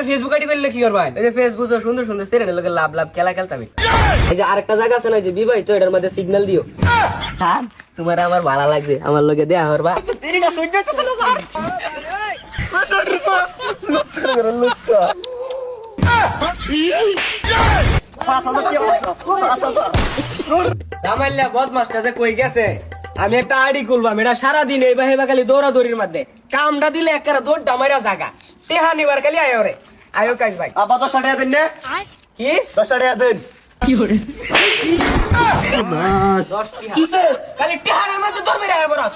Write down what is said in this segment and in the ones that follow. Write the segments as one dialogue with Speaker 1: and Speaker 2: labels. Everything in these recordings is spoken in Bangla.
Speaker 1: ফেসবুক আইডি করলে কি করবা?
Speaker 2: এই যে ফেসবুকে সুন্দর সুন্দর সিরিয়ালের লগে লাভ লাভ খেলা খেলতাম। এই যে আরেকটা জায়গা আছে না যে বিবাহিত, এটার মধ্যে সিগন্যাল দিও। হ্যাঁ, তোমার আমার ভালো লাগছে, আমার লগে দেয়া করবা। তেরিটা সহ্য হইতেছে না স্যার।
Speaker 1: জামাইল্লা বদমাসটা যে কই গেছে? আমি একটা আইডি খুলবাম, এটা সারাদিন এই বাহিবা খালি দৌড়াদৌড়ির মধ্যে কামটা দিলে একটা দৌড়টা মারা জাগা টেহা নিবার খালি আয়ো রে আয়ো কাজ ভাই।
Speaker 3: আবার 10 টাকা দেন না?
Speaker 1: কি
Speaker 3: 10 টাকা দেন।
Speaker 1: কি করে 10 টিহা খালি টেহার মধ্যে দৌড় মেরে আয় বরাস।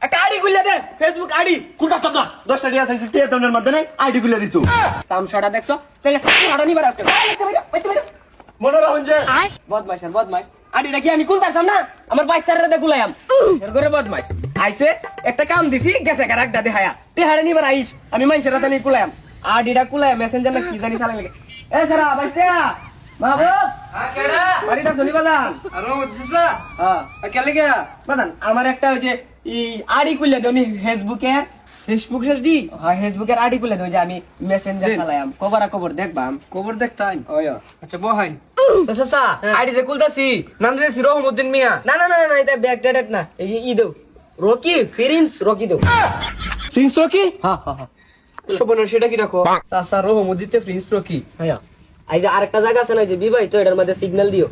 Speaker 1: একটা আইডি খুললে দে, ফেসবুক আইডি
Speaker 3: কুটা তো না 10 টাকা আছে কে তোনের মধ্যে নাই আইডি গুলো দিত।
Speaker 1: তামসাটা দেখছো? তাহলে টেহাটা নিবার আজকে
Speaker 3: মনে রাখুন যে
Speaker 1: বদমাশ আর বদমাশ। আইডিটা কি আমি খুলতাম না? আমার বাইচাররা দে খুলাইম এর করে বদমাশ আইছে একটা কাম দিছি গেছে কারাকটা দেখায়া টেহাড়ে নিবার আইস আমি মানুষের রাতে নিয়ে খুলাইম আইডিটা খুলাই মেসেঞ্জার না কি জানি চালাই লাগে। এ সারা বাইস্তে মাহবুব কেডা বাড়িটা শুনি বাজান আরো বুঝছস? হ্যাঁ কেলে গে বাজান আমার একটা ওই যে এই আইডি খুললে দেনি ফেসবুক দি হ্যাঁ ফেসবুকের আইডি খুললে দেই যে আমি মেসেঞ্জার চালাইম খবর দেখবাম খবর দেখতাম ওয় আচ্ছা বহাইন তো সসা আইডি যে খুলতাছি নাম দিয়েছি রহমউদ্দিন মিয়া। না না না না এটা ব্যাক ডেট না, এই যে ই দেও রকি ফিরিন্স রকি দেও। ফিরিন্স রকি? হ্যাঁ হ্যাঁ হ্যাঁ শোভন সেটা কি রাখো চাচা রহমউদ্দিনতে ফিরিন্স রকি।
Speaker 2: হ্যাঁ, এই যে আরেকটা জায়গা আছে না যে বিবাহিত, এটার মধ্যে সিগন্যাল দিও।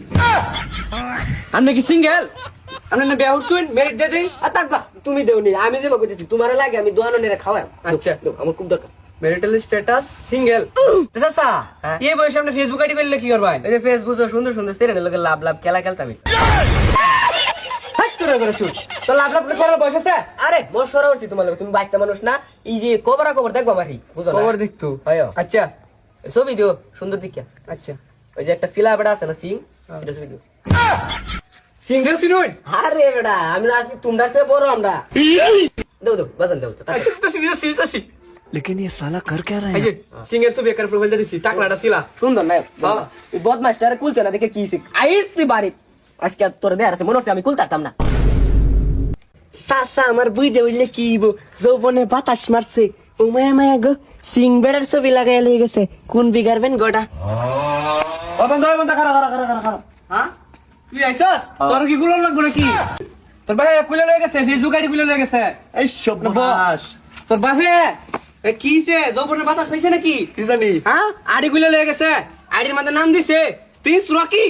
Speaker 1: আপনি কি সিঙ্গেল? আপনি না বিয়া হচ্ছেন মেরিট দে দেই?
Speaker 2: আর থাকবা তুমি দেওনি, আমি যে কইতেছি তোমার লাগে আমি দোয়ানো নেরে খাওয়াম।
Speaker 1: আচ্ছা
Speaker 2: দেও, আমার খুব দরকার।
Speaker 1: Marital status single. চাচা এই বয়সে আপনি ফেসবুক আইডি করলে কি করবেন?
Speaker 2: এই যে ফেসবুকে সুন্দর সুন্দর সিরিয়ালের লগে লাভ লাভ খেলা খেলতাম।
Speaker 1: হাই তোরা করে চুপ তো লাভ লাভ করার বয়স আছে?
Speaker 2: আরে মোর সরা করছি তোমার লগে, তুমি বাচ্চা মানুষ না। এই যে খবর দেখবো মারি, বুঝো না?
Speaker 1: খবর দেখতো?
Speaker 2: হয়
Speaker 1: আচ্ছা
Speaker 2: ছবি দিও সুন্দর দিকে।
Speaker 1: আচ্ছা
Speaker 2: ওই যে একটা সিলা বেড়া আছে না সিং, এটা ছবি দিও।
Speaker 1: সিঙ্গেল সিনুন?
Speaker 2: আরে বেড়া আমি না তোমরা সে বড় আমরা। দেও দেও বাজান দেও তো।
Speaker 1: আচ্ছা তো
Speaker 3: लेकिन ये साला कर क्या रहा
Speaker 1: এই যে সিঙ্গেল ছবি একার প্রোফাইল দিছি টাকলাটা ছিলা
Speaker 2: সুন্দর না? এই বদমাসটারে কুলছে না দেখে কি শিখ আইস তুই বাড়ি আজকে তোর দেয়ার আছে মনে হচ্ছে আমি কুলতাম না। সাসা আমার বুঝে উঠলে কি যৌবনে বাতাস মারছে ও মায়া মায়া গো সিং বেড়ার ছবি লাগাই লয়ে গেছে কোন বিগারবেন গোটা।
Speaker 3: ও বন্ধ খারা
Speaker 1: হ্যাঁ তুই আইছস? তোর কি গুলো লাগবে নাকি? তোর ভাই খুলে লয়ে গেছে ফেসবুক আইডি খুলে লয়ে গেছে।
Speaker 3: এই সর্বনাশ
Speaker 1: তোর বাপে কি সে যৌবনের বাতাস পাইছে নাকি?
Speaker 3: কি জানি
Speaker 1: হ্যাঁ আইডি খুলে লয়ে গেছে, আইডির মধ্যে নাম দিছে প্রিন্স রকি,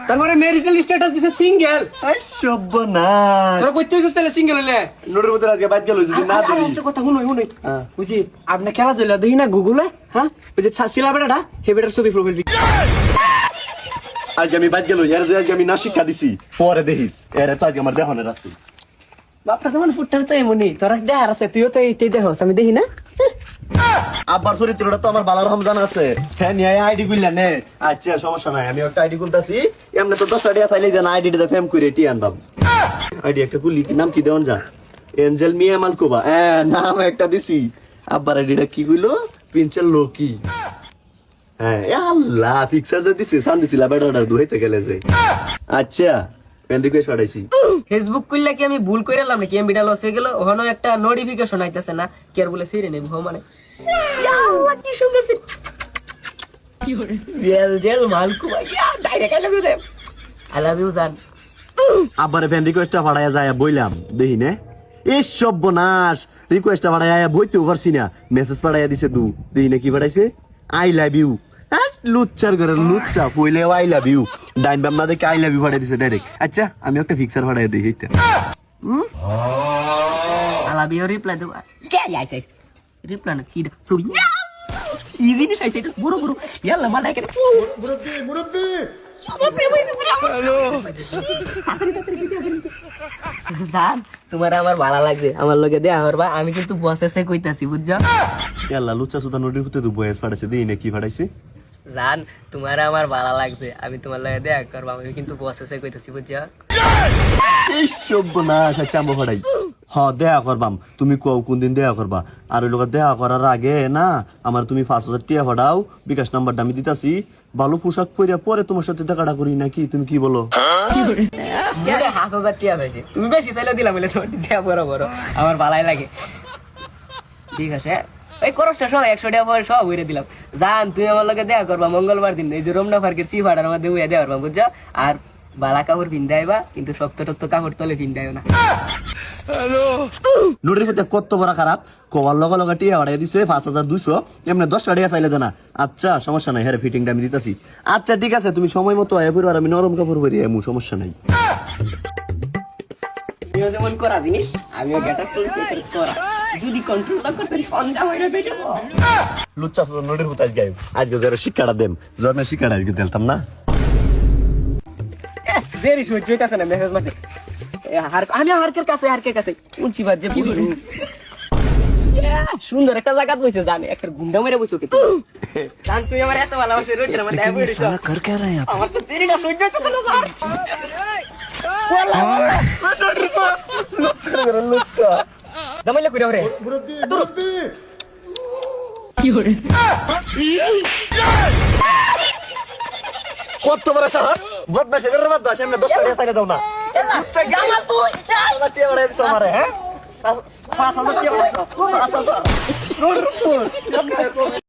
Speaker 1: তারপরে মেরিটাল স্ট্যাটাস দিছে সিঙ্গেল।
Speaker 3: এই সর্বনাশ
Speaker 1: তোরা কইতে হইছস তাহলে সিঙ্গেল হইলে?
Speaker 3: নোটের মধ্যে আজকে বাদ গেল যদি না দিবি
Speaker 1: একটা কথা শুনুই
Speaker 3: হ্যাঁ।
Speaker 1: বুঝি আপনি খেলা দিলা দেখি না গুগলে, হ্যাঁ ওই যে শিলা বেটাটা হে বেটার ছবি প্রোফাইল দিছে।
Speaker 3: আজকে আমি বাদ গেল এর আজকে আমি না শিক্ষা দিছি পরে দেখিস এর তো আজকে আমার দেহনের আছে।
Speaker 2: বাপটা তোমার ফুটটার তো এমনই, তোরা দেখার আছে তুইও তো এইটাই দেখোস আমি দেখি না।
Speaker 3: আব্বার চরিত্রটা তো আমার বালার রমজান আছে হ্যাঁ নিয়ে আইডি গুলা নে। আচ্ছা সমস্যা নাই আমি একটা আইডি খুলতাছি এমনি তো 10 টাকা চাইলে দেন আইডিটা ফেম করে টি আনবাম। আইডি একটা খুলি নাম কি দেওয়ান যা এঞ্জেল মিয়া মালকোবা নাম একটা দিছি। আব্বার আইডিটা কি কইলো পিনচেল লোকি। হ্যাঁ আল্লাহ ফিক্সার যে দিছি সান দিছিলা বেটাটা দুইতে গেলে যে। আচ্ছা ফ্রেন্ড রিকোয়েস্ট পাঠাইছি।
Speaker 2: ফেসবুক করলে কি আমি ভুল করে এলাম নাকি? এমবিটা লস হয়ে গেল, ওখানে একটা নোটিফিকেশন আইতাছে না কি আর বলে সিরে নেব মানে আল্লাহ কি সুন্দর সে কি করে রিয়েল জেল মালকু ভাইয়া ডাইরেক্ট আই লাভ ইউ জান।
Speaker 3: আব্বার ফ্রেন্ড রিকোয়েস্টটা পাঠাইয়া যায় বইলাম দেখি নে এই সর্বনাশ রিকোয়েস্টটা পাঠাইয়া বইতেও পারছি না মেসেজ পাঠাইয়া দিছে দু দেখি না কি পাঠাইছে আই লাভ ইউ। লুচ্চার করে লুচ্চা পইলে আই লাভ ইউ ডাইন বাম না দেখে আই লাভ ইউ পাঠাই দিছে ডাইরেক্ট। আচ্ছা আমি একটা ফিক্সার পাঠাই দিই এইটা
Speaker 2: আই লাভ ইউ রিপ্লাই দেব আইছে রিপ্লাই না কি ছবি ইজি নি আইছে বড় বড় ইয়াল্লা মালাই করে মুরব্বি আমার প্রেম হয়ে গেছে জান তোমার আমার ভালো লাগছে, আমার লগে দেয়া করবা আমি কিন্তু বসেসে কইতাছি বুঝছো?
Speaker 3: ইয়াল্লা লুচ্চা সুতা নোটির ভিতরে দু বয়স পাঠাইছে দেখি না কি পাঠাইছে।
Speaker 2: জান তোমার আমার ভালো লাগছে আমি তোমার লগে দেয়া করবা আমি কিন্তু বসেসে কইতাছি বুঝছো?
Speaker 3: এই সর্বনাশ আচ্ছা আমি পাঠাই হ দেয়া করবাম তুমি কও কোন দিন দেয়া করবা আর ওই লোক দেয়া করার আগে না আমার তুমি 5000 টাকা পাঠাও বিকাশ নাম্বারটা আমি দিতাছি ভালো পোশাক পরে পরে তোমার সাথে দেখাটা করি নাকি তুমি কি বলো?
Speaker 2: 5000 টাকা পাইছি তুমি বেশি চাইলে দিলাম বলে তোমার যা বড় বড় আমার ভালোই লাগে। ঠিক আছে ওই খরচটা সব 100 টাকা পরে সব হইরে দিলাম। জান তুই আমার লগে দেখা করবা মঙ্গলবার দিন, এই যে রমনা পার্কের সি ভাড়ার মধ্যে উইয়া দেওয়া পারবা, বুঝছো? আর বালা কাপড় পিন্দাইবা, কিন্তু শক্ত টক্ত কাপড় তলে পিন্দাইও না।
Speaker 3: নুডের প্রতি কত বড় খারাপ, কবার লগে লগে টিয়া বাড়াই দিছে 5200, এমনি 10 টাকা চাইলে দেনা। আচ্ছা সমস্যা নাই, হ্যাঁ ফিটিংটা আমি দিতাছি। আচ্ছা ঠিক আছে, তুমি সময় মতো আয়া পড়ো, আর আমি নরম কাপড় পরি, এমন সমস্যা নাই।
Speaker 2: তুমিও যেমন করা জিনিস, আমিও গেটআপ করেছি করা, যদি কন্ট্রোল না করতে পারি ফোন জামাই না বেজে
Speaker 3: লুচ্চা শুধু নুডের প্রতি আজকে আজকে যারা শিক্ষাটা দেম, জন্মের শিক্ষাটা আজকে দিলতাম না।
Speaker 2: দেরি সহ্য হইতাছে না, মেসেজ মারছে আমি হারকের কাছে উঁচি বাজে সুন্দর একটা জায়গা বসে জানে, একটা গুন্ডা মেরে বসে কিন্তু জান তুই আমার এত ভালোবাসে রোজ আমার দেখা বইরিস
Speaker 3: कर क्या रहा है आप?
Speaker 2: আমার তো দেরিটা সহ্য হইতাছে না জান। দামাইলে কইরা রে
Speaker 3: কত বড় সাহস, বদমাশি করে বাদ দাও, সামনে 10 টাকা চাইলে দাও না। আচ্ছা গামাল তুই, আল্লাহ টিয়া বাড়াই দিছ আমারে, হ্যাঁ 5000 টিয়া বাড়াইছ, 5000